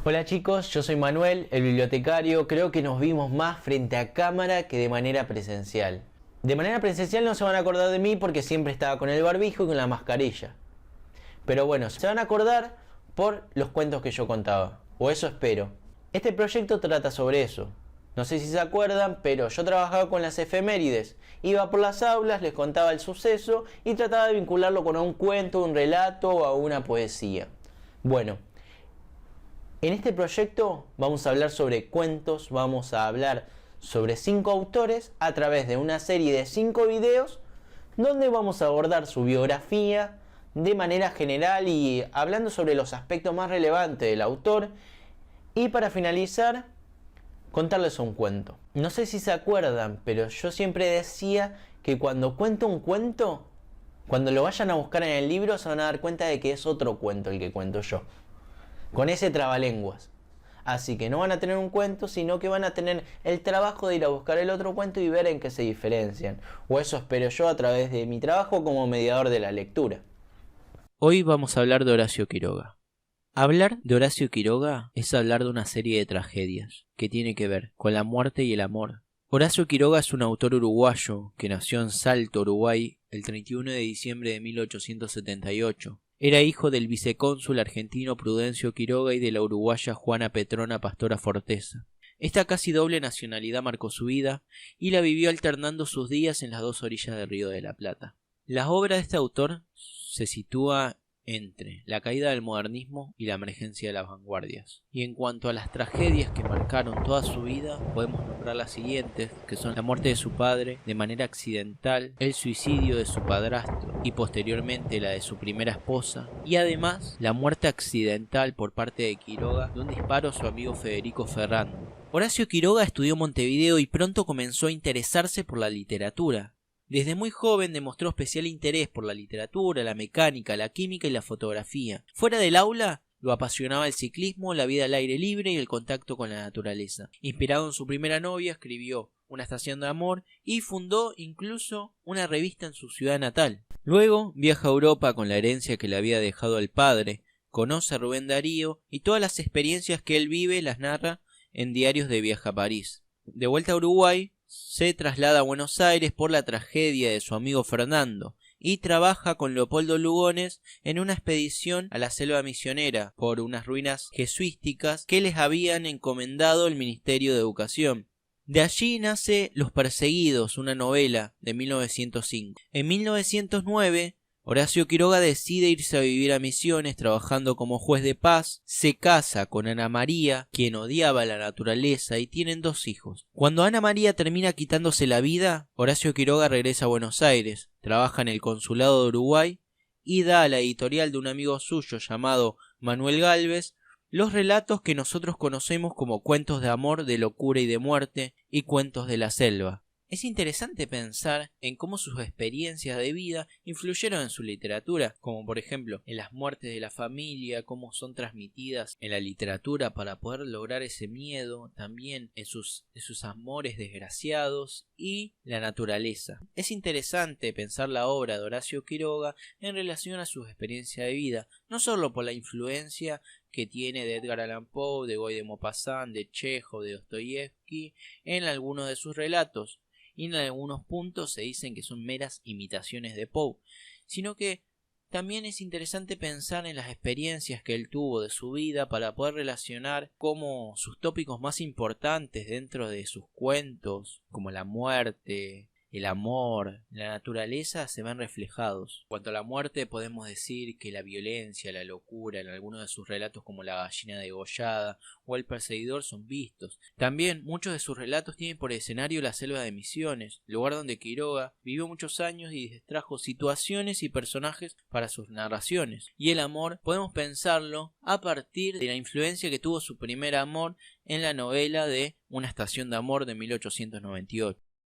Hola chicos, yo soy Manuel, el bibliotecario. Creo que nos vimos más frente a cámara que de manera presencial. De manera presencial no se van a acordar de mí porque siempre estaba con el barbijo y con la mascarilla. Pero bueno, se van a acordar por los cuentos que yo contaba. O eso espero. Este proyecto trata sobre eso. No sé si se acuerdan, pero yo trabajaba con las efemérides. Iba por las aulas, les contaba el suceso y trataba de vincularlo con un cuento, un relato o a una poesía. Bueno, en este proyecto vamos a hablar sobre cuentos, vamos a hablar sobre 5 autores a través de una serie de 5 videos donde vamos a abordar su biografía de manera general y hablando sobre los aspectos más relevantes del autor y para finalizar contarles un cuento. No sé si se acuerdan, pero yo siempre decía que cuando cuento un cuento, cuando lo vayan a buscar en el libro se van a dar cuenta de que es otro cuento el que cuento yo. Con ese trabalenguas. Así que no van a tener un cuento, sino que van a tener el trabajo de ir a buscar el otro cuento y ver en qué se diferencian. O eso espero yo a través de mi trabajo como mediador de la lectura. Hoy vamos a hablar de Horacio Quiroga. Hablar de Horacio Quiroga es hablar de una serie de tragedias que tiene que ver con la muerte y el amor. Horacio Quiroga es un autor uruguayo que nació en Salto, Uruguay, el 31 de diciembre de 1878. Era hijo del vicecónsul argentino Prudencio Quiroga y de la uruguaya Juana Petrona Pastora Forteza. Esta casi doble nacionalidad marcó su vida y la vivió alternando sus días en las dos orillas del Río de la Plata. La obra de este autor se sitúa entre la caída del modernismo y la emergencia de las vanguardias. Y en cuanto a las tragedias que marcaron toda su vida, podemos nombrar las siguientes, que son la muerte de su padre de manera accidental, el suicidio de su padrastro y posteriormente la de su primera esposa, y además la muerte accidental por parte de Quiroga de un disparo a su amigo Federico Ferrando. Horacio Quiroga estudió en Montevideo y pronto comenzó a interesarse por la literatura. Desde muy joven demostró especial interés por la literatura, la mecánica, la química y la fotografía. Fuera del aula, lo apasionaba el ciclismo, la vida al aire libre y el contacto con la naturaleza. Inspirado en su primera novia, escribió Una estación de amor y fundó incluso una revista en su ciudad natal. Luego viaja a Europa con la herencia que le había dejado el padre, conoce a Rubén Darío y todas las experiencias que él vive las narra en Diarios de Viaje a París. De vuelta a Uruguay, se traslada a Buenos Aires por la tragedia de su amigo Fernando y trabaja con Leopoldo Lugones en una expedición a la selva misionera por unas ruinas jesuísticas que les habían encomendado el Ministerio de Educación. De allí nace Los Perseguidos, una novela de 1905. En 1909, Horacio Quiroga decide irse a vivir a Misiones trabajando como juez de paz, se casa con Ana María, quien odiaba la naturaleza, y tienen 2 hijos. Cuando Ana María termina quitándose la vida, Horacio Quiroga regresa a Buenos Aires, trabaja en el consulado de Uruguay y da a la editorial de un amigo suyo llamado Manuel Gálvez los relatos que nosotros conocemos como cuentos de amor, de locura y de muerte y cuentos de la selva. Es interesante pensar en cómo sus experiencias de vida influyeron en su literatura, como por ejemplo en las muertes de la familia, cómo son transmitidas en la literatura para poder lograr ese miedo, también en sus amores desgraciados y la naturaleza. Es interesante pensar la obra de Horacio Quiroga en relación a sus experiencias de vida, no solo por la influencia que tiene de Edgar Allan Poe, de Guy de Maupassant, de Chekhov, de Dostoyevsky en algunos de sus relatos, y en algunos puntos se dicen que son meras imitaciones de Poe, sino que también es interesante pensar en las experiencias que él tuvo de su vida para poder relacionar cómo sus tópicos más importantes dentro de sus cuentos, como la muerte, el amor, la naturaleza, se ven reflejados. En cuanto a la muerte, podemos decir que la violencia, la locura, en algunos de sus relatos como La gallina degollada o El perseguidor son vistos. También muchos de sus relatos tienen por escenario la selva de Misiones, lugar donde Quiroga vivió muchos años y extrajo situaciones y personajes para sus narraciones. Y el amor podemos pensarlo a partir de la influencia que tuvo su primer amor en la novela de Una estación de amor de 1898.